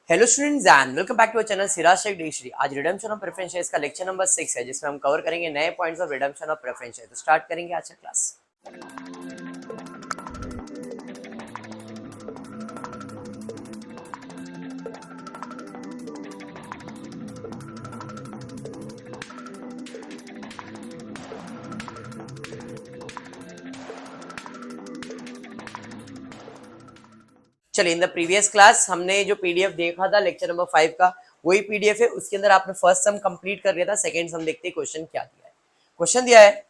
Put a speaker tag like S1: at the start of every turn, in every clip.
S1: Hello students and welcome back to our channel Siraj Shaikh डेशरी। आज redemption of preference shares का lecture number 6 है, जिसमें हम कवर करेंगे नए points of redemption of preference share. तो स्टार्ट करेंगे आज का क्लास। चलिए, इन द प्रीवियस क्लास हमने जो पीडीएफ देखा था लेक्चर नंबर 5 का, वही पीडीएफ है। उसके अंदर आपने फर्स्ट सम कंप्लीट कर लिया था। सेकंड सम देखते हैं क्वेश्चन क्या दिया है। क्वेश्चन दिया है,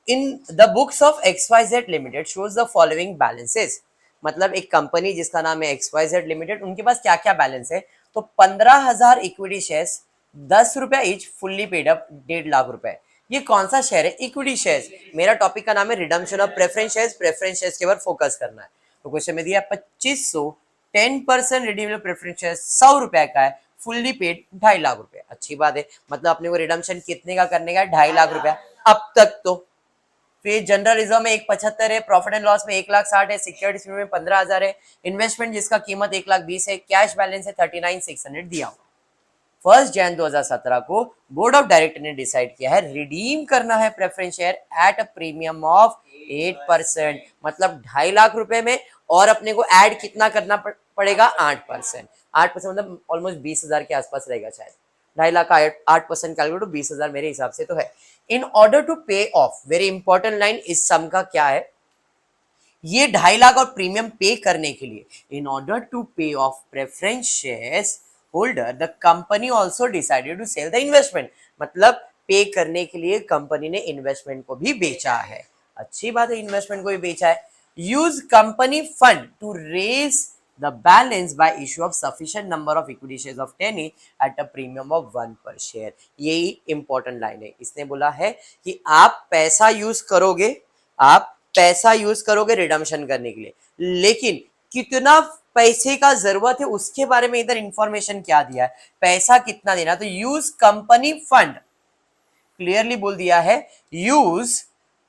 S1: in the books of XYZ limited shows the following balances. मतलब एक कंपनी जिसका नाम है XYZ लिमिटेड, उनके पास क्या क्या बैलेंस है। तो 15,000 इक्विटी शेयर्स, 10 रुपया each, fully paid up 1.5 lakh रुपए। ये कौन सा शेयर है? Equity shares. मेरा टॉपिक का नाम है redemption of preference shares. Preference shares के ऊपर फोकस करना है। तो क्वेश्चन में दिया 2500, 10% रिडीमेबल प्रेफरेंस शेयर 100 रुपए का है, फुल्ली पेड 2.5 लाख रुपए। अच्छी बात है, मतलब अपने को रिडम्पशन कितने का करने का है? 2.5 लाख रुपया अब तक। तो फिर जनरल रिजर्व में 175 है, प्रॉफिट एंड लॉस में 1,60,000 है, सिक्योरिटी में 15,000 है, इन्वेस्टमेंट जिसका कीमत 1,20,000 है, कैश बैलेंस है 39,600 दिया हुआ। 1 जनवरी 2017 को बोर्ड ऑफ डायरेक्टर ने डिसाइड किया है रिडीम करना है preference share at a premium of 8%। मतलब 2.5 लाख रुपए में, और अपने को ऐड कितना करना पड़ेगा? 8%। 8% मतलब ऑलमोस्ट 20,000 के आसपास रहेगा शायद। 2.5 लाख का 8% कैलकुलेट तो 20,000 मेरे हिसाब से तो है। इन order to pay of, very important line इस सम का क्या है, ये 2.5 लाख और प्रीमियम पे करने के लिए, in order to pay off preference shares holder the company also decided to sell the investment. मतलब पे करने के लिए कंपनी ने इन्वेस्टमेंट को भी बेचा है। अच्छी बात है, इन्वेस्टमेंट को भी बेचा है। Use company fund to raise the balance by issue of sufficient number of equity shares of 10 at a premium of 1 per share। यही इंपॉर्टेंट लाइन है। इसने बोला है कि आप पैसा यूज करोगे, आप पैसा यूज करोगे रिडम्पशन करने के लिए, लेकिन कितना पैसे का जरूरत है उसके बारे में इधर इंफॉर्मेशन क्या दिया है, पैसा कितना देना। तो यूज कंपनी फंड, क्लियरली बोल दिया है, use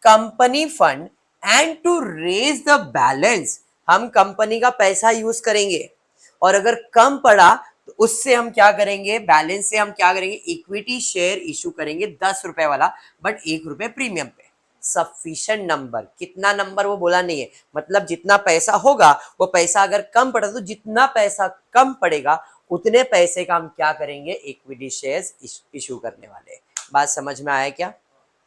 S1: company fund and to raise the balance. हम कंपनी का पैसा यूज करेंगे, और अगर कम पड़ा तो उससे हम क्या करेंगे? बैलेंस से हम क्या करेंगे? इक्विटी शेयर इशू करेंगे 10 रुपए वाला, बट 1 रुपए प्रीमियम पे। सफिशिएंट नंबर, कितना नंबर वो बोला नहीं है, मतलब जितना पैसा होगा वो पैसा अगर कम पड़ा तो जितना पैसा कम पड़ेगा उतने पैसे का हम क्या करेंगे? इक्विटी शेयर्स इशू करने वाले। बात समझ में आया क्या?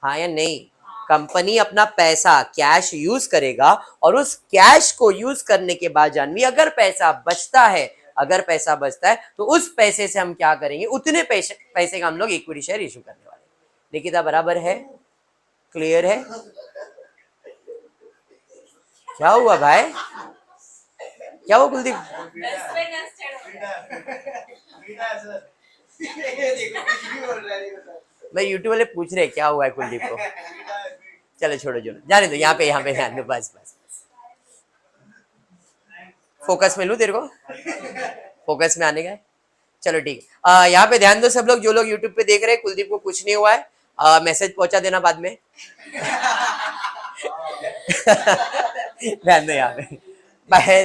S1: हाँ या नहीं? कंपनी अपना पैसा कैश यूज करेगा, और उस कैश को यूज करने के बाद जानवी अगर पैसा बचता है, अगर पैसा बचता है तो उस पैसे से हम क्या करेंगे? उतने पैसे का हम लोग इक्विटी शेयर इशू करने वाले। देखिए बराबर है? क्लियर है? क्या हुआ भाई? क्या हुआ कुलदीप? मैं यूट्यूब वाले पूछ रहे क्या हुआ है कुलदीप को। चलो छोड़ो जोड़ो, जाने दो। यहाँ पे ध्यान दो, बस बस। फोकस में लूं तेरे को? फोकस में आने का है? चलो ठीक है। यहाँ पे ध्यान दो सब लोग, जो लोग यूट्यूब पे देख रहे हैं। कुलदीप को कुछ नहीं हुआ है, मैसेज पहुंचा देना बाद में। ध्यान दो यहाँ पे,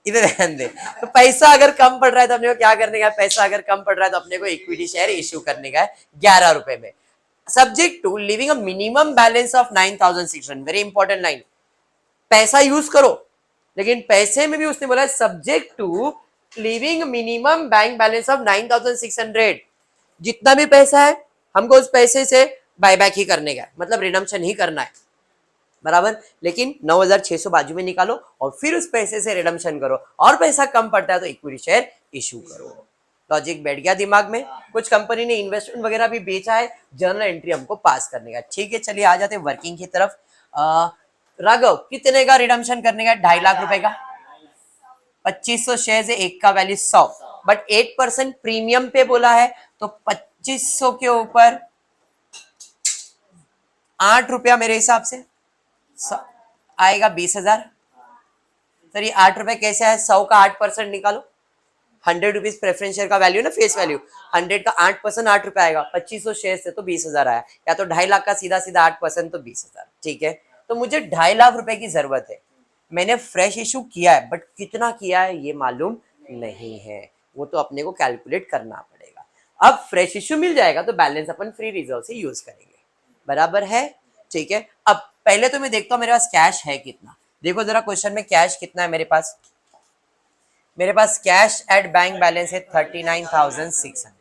S1: इधर ध्यान दे। तो पैसा अगर कम पड़ रहा है तो अपने को क्या करने का है? पैसा अगर कम पड़ रहा है तो अपने को इक्विटी शेयर इश्यू करने का है 11 रुपए में, subject to living a minimum balance of 9,600। Very important line, पैसा यूज करो, लेकिन पैसे में भी उसने बोला subject to living minimum bank balance of 9,600। जितना भी पैसा है हमको उस पैसे से बायबैक ही करने का है, मतलब रिडम्पशन ही करना है, बराबर। लेकिन 9,600 बाजू में निकालो और फिर उस पैसे से रिडम्पशन करो, और पैसा कम पड़ता है तो इक्विटी शेयर इशू करो। लॉजिक बैठ गया दिमाग में? कुछ कंपनी ने इन्वेस्टमेंट वगैरह भी बेचा है, जर्नल एंट्री हमको पास करने का। ठीक है, चलिए आ जाते हैं वर्किंग की तरफ। राघव, कितने का रिडम्पशन करने का? 2.5 लाख रुपए का। 2500 शेयर है, एक का वैल्यू 100, बट 8% प्रीमियम पे बोला है, तो 2500 के ऊपर 8 रुपया मेरे हिसाब से आएगा 20,000। सर ये 8 रुपए कैसे है? 100 का 8% निकालो, 100 रुपीज प्रेफरेंस शेयर का वैल्यू ना, फेस वैल्यू। 100 का 8% 8 रुपए आएगा, 2500 शेयर से तो 20,000 आया, या तो 2.5 लाख का सीधा सीधा 8% तो 20,000। ठीक है, तो मुझे 2.5 लाख रुपए की जरूरत है। मैंने फ्रेश इशू किया है, बट कितना किया है ये मालूम नहीं है। वो तो अपने को कैलकुलेट करना पड़ेगा। अब फ्रेश इश्यू मिल जाएगा तो बैलेंस अपन फ्री रिजर्व से यूज करेंगे, बराबर है, ठीक है। अब पहले तो मैं देखता हूँ मेरे पास कैश है कितना। देखो जरा क्वेश्चन में कैश कितना है मेरे पास। मेरे पास कैश एट बैंक बैलेंस है 39,600,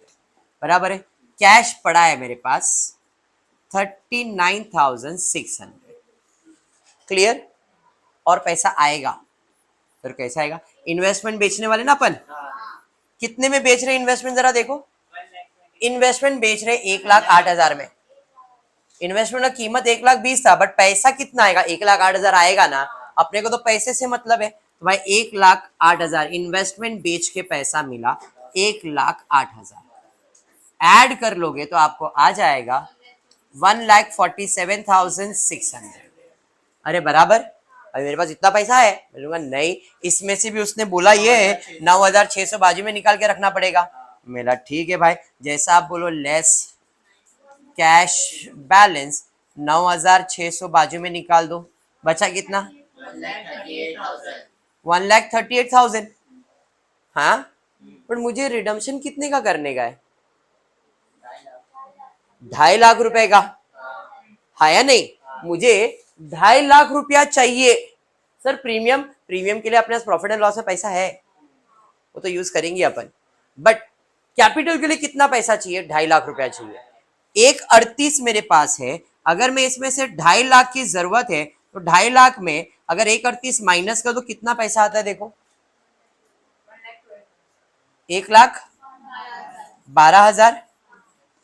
S1: बराबर है। कैश पड़ा है मेरे पास 39,600, क्लियर। और पैसा आएगा, फिर कैसे आएगा? इन्वेस्टमेंट बेचने वाले ना अपन, कितने में बेच रहे इन्वेस्टमेंट जरा देखो। इन्वेस्टमेंट बेच रहे 1,08,000 में। इन्वेस्टमेंट का कीमत 1,20,000 था, बट पैसा कितना आएगा? 1,08,000 आएगा ना। अपने को तो पैसे से मतलब है, तो भाई 1,08,000 इन्वेस्टमेंट बेच के पैसा मिला 1,08,000, ऐड कर लोगे तो आपको आ जाएगा 1,47,600। अरे बराबर, अभी मेरे पास इतना पैसा है। मैं बोलूंगा नहीं, इसमें से भी उसने बोला ये 9,600 बाजू में निकाल के रखना पड़ेगा। मेरा ठीक है भाई, जैसा आप बोलो लेस कैश बैलेंस 9,600 बाजू में निकाल दो, बचा कितना? 1,38,000। हाँ, पर मुझे रिडम्पशन कितने का करने का है? 2.5 लाख रुपए का, हाँ या नहीं? मुझे 2.5 लाख रुपया चाहिए सर। प्रीमियम के लिए अपने पास प्रॉफिट एंड लॉस में पैसा है, वो तो यूज करेंगे अपन, बट कैपिटल के लिए कितना पैसा चाहिए? 2.5 लाख रुपया चाहिए। 1,38 मेरे पास है, अगर मैं इसमें से 2.5 लाख की जरूरत है तो 2.5 लाख में अगर 1,38 माइनस कर दो कितना पैसा आता है? देखो 1,12,000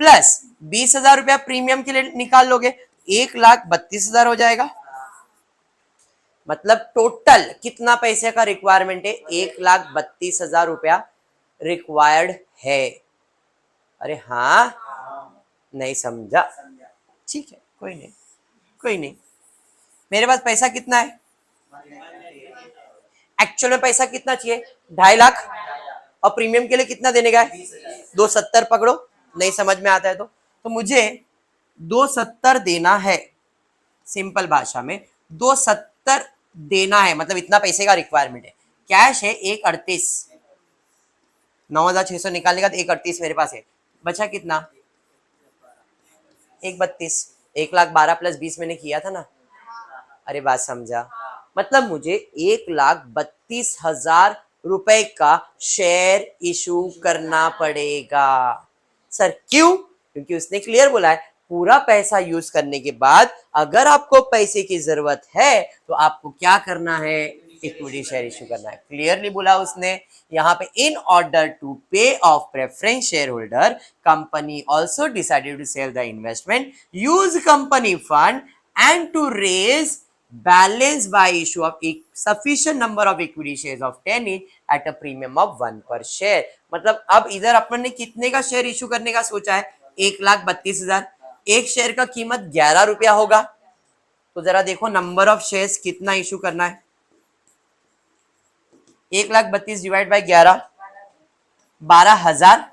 S1: प्लस 20,000 रुपया प्रीमियम के लिए निकाल लोगे, 1,32,000 हो जाएगा। मतलब टोटल कितना पैसे का रिक्वायरमेंट है? 1,32,000 रुपया रिक्वायर्ड है। अरे हाँ, नहीं समझा? ठीक है, कोई नहीं, कोई नहीं। मेरे पास पैसा कितना है? एक्चुअल में पैसा कितना चाहिए? 2.5 लाख। और प्रीमियम के लिए कितना देने का है? 270 पकड़ो, नहीं समझ में आता है तो मुझे 270 देना है। सिंपल भाषा में 270 देना है, मतलब इतना पैसे का रिक्वायरमेंट है। कैश है 1,38, 9,600 निकालने का तो 1,38 मेरे पास है, बचा कितना? 1,32। 1,12,000 प्लस 20 मैंने किया था ना। अरे बात समझा? मतलब मुझे 1,32,000 रुपए का शेयर इशू करना पड़ेगा। सर क्यों? क्योंकि उसने क्लियर बोला है पूरा पैसा यूज करने के बाद अगर आपको पैसे की जरूरत है तो आपको क्या करना है? इक्विटी शेयर इशू करना है। क्लियरली बोला उसने यहाँ पे, in order to pay off preference share holder company also decided to sell the investment, use company fund and to raise balance by issue of sufficient number of equity shares of 10 each at a premium of 1 per share। मतलब अब इधर अपन ने कितने का share issue करने का सोचा है? 1,32,000। एक शेयर का कीमत 11 रुपया होगा, तो जरा देखो नंबर ऑफ शेयर्स कितना इशू करना है। 1,32,000 डिवाइड बाई 11, 12,000।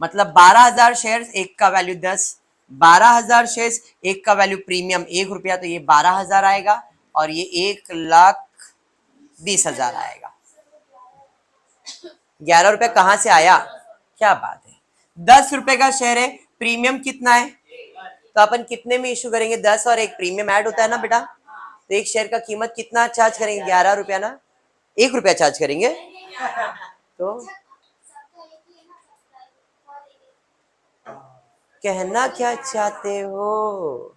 S1: मतलब 12,000 शेयर, एक का वैल्यू 10, 12,000 शेयर्स, एक का वैल्यू प्रीमियम 1 रुपया, तो ये 12,000 आएगा और ये 1,20,000 आएगा। 11 रुपए कहां से आया? क्या बात है। 10 रुपए का शेयर है, प्रीमियम कितना है? तो अपन कितने में इशू करेंगे? 10 और एक प्रीमियम ऐड होता है ना बेटा, तो एक शेयर का कीमत कितना चार्ज करेंगे? 11 रुपया ना, 1 रुपया चार्ज करेंगे। तो कहना क्या चाहते हो?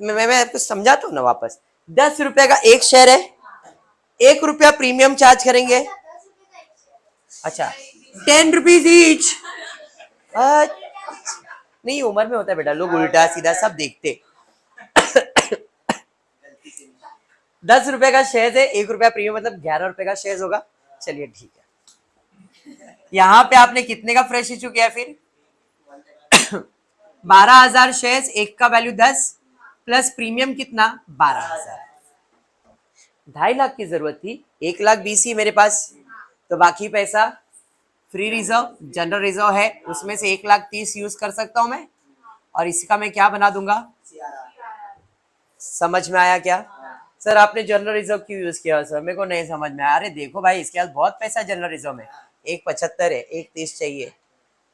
S1: मैं आपको समझाता हूँ ना वापस। 10 रुपए का एक शेयर है, 1 रुपया प्रीमियम चार्ज करेंगे। अच्छा, 10 रुपीज ईच। नहीं, उम्र में होता है बेटा, लोग उल्टा सीधा सब देखते। 10 रुपए का शेयर है, 1 रुपया प्रीमियम, मतलब 11 रुपए का शेयर होगा। चलिए ठीक है। यहाँ पे आपने कितने का फ्रेश इशू किया? फिर 12,000 शेयर्स, एक का वैल्यू 10 प्लस प्रीमियम कितना? 12,000। 2.5 लाख की जरूरत थी, 1,20,000 ही मेरे पास, तो बाकी पैसा फ्री रिजर्व, जनरल रिजर्व है, उसमें से 1,30,000 यूज कर सकता हूं मैं, और इसका मैं क्या बना दूंगा? समझ में आया क्या? सर आपने जनरल रिजर्व क्यों यूज किया? सर मेरे को नहीं समझ में आया। अरे देखो भाई, इसके पास बहुत पैसा है जनरल रिजर्व में, 1.75 है, 1.30 चाहिए।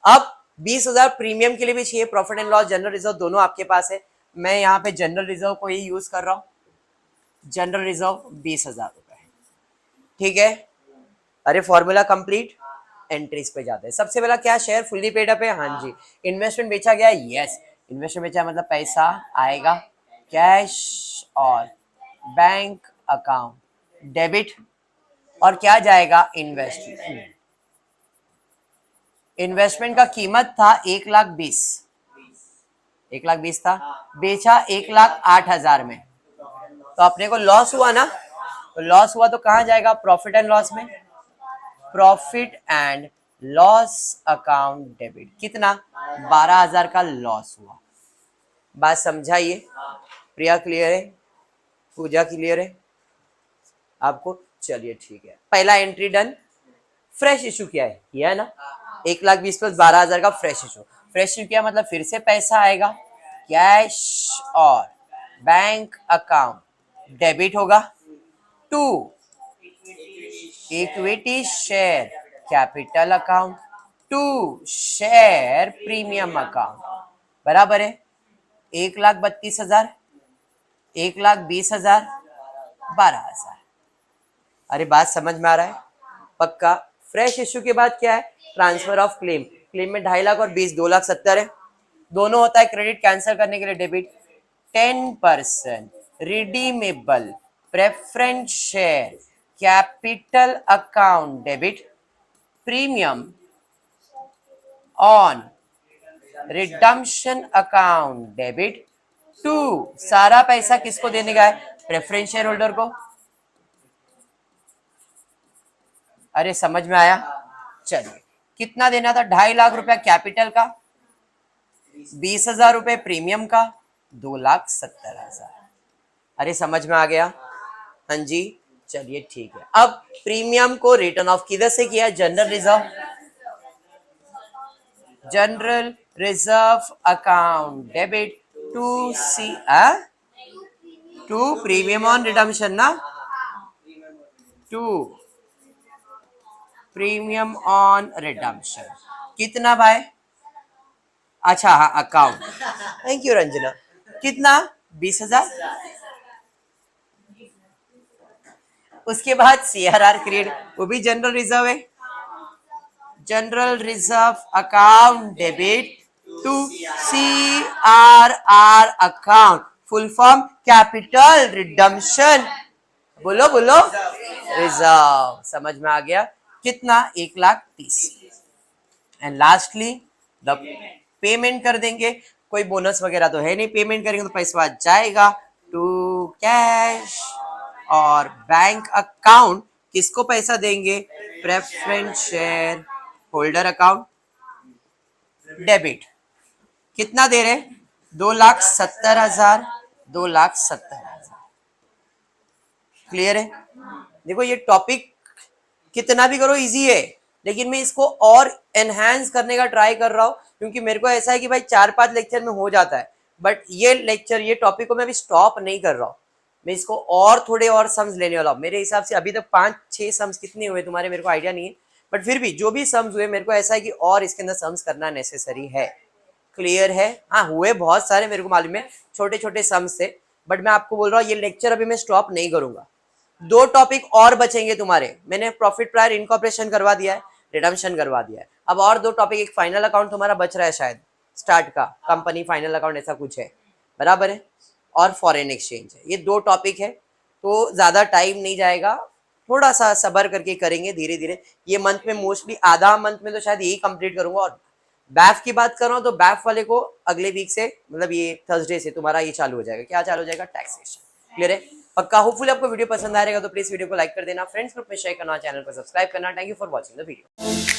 S1: अब 20,000 प्रीमियम के लिए भी चाहिए, profit and loss general reserve दोनों आपके पास है। मैं यहाँ पे जनरल रिजर्व को ही यूज कर रहा हूँ, जनरल रिजर्व 20,000 रुपए, ठीक है। अरे फॉर्मूला कंप्लीट, एंट्रीज पे जाते हैं। सबसे पहला क्या, शेयर फुल्ली पेड अप है, हाँ जी। इन्वेस्टमेंट बेचा गया, यस। इन्वेस्टमेंट बेचा मतलब पैसा आएगा कैश और बैंक अकाउंट डेबिट, और क्या जाएगा इन्वेस्टमेंट। इन्वेस्टमेंट का कीमत था 1,20,000, 1,20,000 था, बेचा 1,08,000 में, तो अपने को लॉस हुआ ना। तो लॉस हुआ तो कहां जाएगा, प्रॉफिट एंड लॉस में, profit and loss account debit. कितना, 12,000 का लॉस हुआ। बात समझाइए, प्रिया क्लियर है, पूजा क्लियर है आपको? चलिए ठीक है, पहला एंट्री डन। फ्रेश इशू किया है, किया है ना, 1,20,000 प्लस 12,000 का फ्रेश इशू। फ्रेश इशू किया मतलब फिर से पैसा आएगा कैश और बैंक अकाउंट डेबिट होगा to equity share capital account to share premium account, बराबर है 1,32,000, 1,20,000, 12,000। अरे बात समझ में आ रहा है पक्का? फ्रेश इश्यू के बाद क्या है, ट्रांसफर ऑफ क्लेम। क्लेम में 2.5 लाख और 20, 2,70,000 है। दोनों होता है क्रेडिट कैंसिल करने के लिए debit. 10% redeemable preference share capital account debit, premium on redemption account debit to, सारा पैसा किसको देने का है, प्रेफरेंस शेयर होल्डर को। अरे समझ में आया? चलिए, कितना देना था, 2.5 लाख रुपया कैपिटल का, 20,000 रुपए प्रीमियम का, 2,70,000। अरे समझ में आ गया? हाँ जी, चलिए ठीक है। अब प्रीमियम को रिटर्न ऑफ किधर से किया, general reserve, general reserve account debit to सी टू प्रीमियम ऑन रिडम्पशन ना, टू प्रीमियम ऑन रिडम्पशन। कितना भाई, अच्छा हाँ अकाउंट, थैंक यू रंजना। कितना, 20,000। उसके बाद CRR क्रिएट, वो भी जनरल रिजर्व है, general reserve account debit to CRR account, full form capital redemption, बोलो बोलो, रिजर्व। समझ में आ गया? कितना, 1,30,000। एंड लास्टली द पेमेंट कर देंगे, कोई बोनस वगैरह तो है नहीं, पेमेंट करेंगे तो पैसा जाएगा टू कैश और बैंक अकाउंट। किसको पैसा देंगे, preference share holder account debit. कितना दे रहे, 2,70,000, 2,70,000। क्लियर है? देखो ये टॉपिक कितना भी करो इजी है, लेकिन मैं इसको और एनहांस करने का ट्राई कर रहा हूँ, क्योंकि मेरे को ऐसा है कि भाई 4-5 लेक्चर में हो जाता है, बट ये लेक्चर, ये टॉपिक को मैं अभी स्टॉप नहीं कर रहा हूँ, मैं इसको और थोड़े और सम्स लेने वाला हूँ। मेरे हिसाब से अभी तक 5-6 सम्स कितने हुए तुम्हारे मेरे को आइडिया नहीं है, बट फिर भी जो भी सम्स हुए मेरे को ऐसा है कि और इसके अंदर सम्स करना नेसेसरी है। क्लियर है? हाँ हुए बहुत सारे, मेरे को मालूम है, छोटे छोटे सम्स थे, बट मैं आपको बोल रहा हूँ ये लेक्चर अभी मैं स्टॉप नहीं करूंगा। 2 टॉपिक और बचेंगे तुम्हारे, मैंने प्रॉफिट प्रायर इनकॉर्पोरेशन करवा दिया है, रिडम्पशन करवा दिया है, अब और 2 टॉपिक, एक फाइनल अकाउंट तुम्हारा बच रहा है शायद, स्टार्ट का कंपनी फाइनल अकाउंट ऐसा कुछ है, बराबर है, और फॉरेन एक्सचेंज है। ये 2 टॉपिक है, तो ज्यादा टाइम नहीं जाएगा, थोड़ा सा सब्र करके करेंगे धीरे धीरे। ये मंथ में मोस्टली, आधा मंथ में तो शायद यही कंप्लीट करूंगा। और बैफ की बात कर रहा हूँ तो बैफ वाले को अगले वीक से, मतलब ये थर्सडे से तुम्हारा ये चालू हो जाएगा। क्या चालू हो जाएगा, टैक्सेशन। क्लियर है पक्का? होपफुली आपको वीडियो पसंद आएगा तो प्लीज वीडियो को लाइक कर देना, फ्रेंड्स ग्रुप में शेयर करना, चैनल को सब्सक्राइब करना। Thank you for watching the video.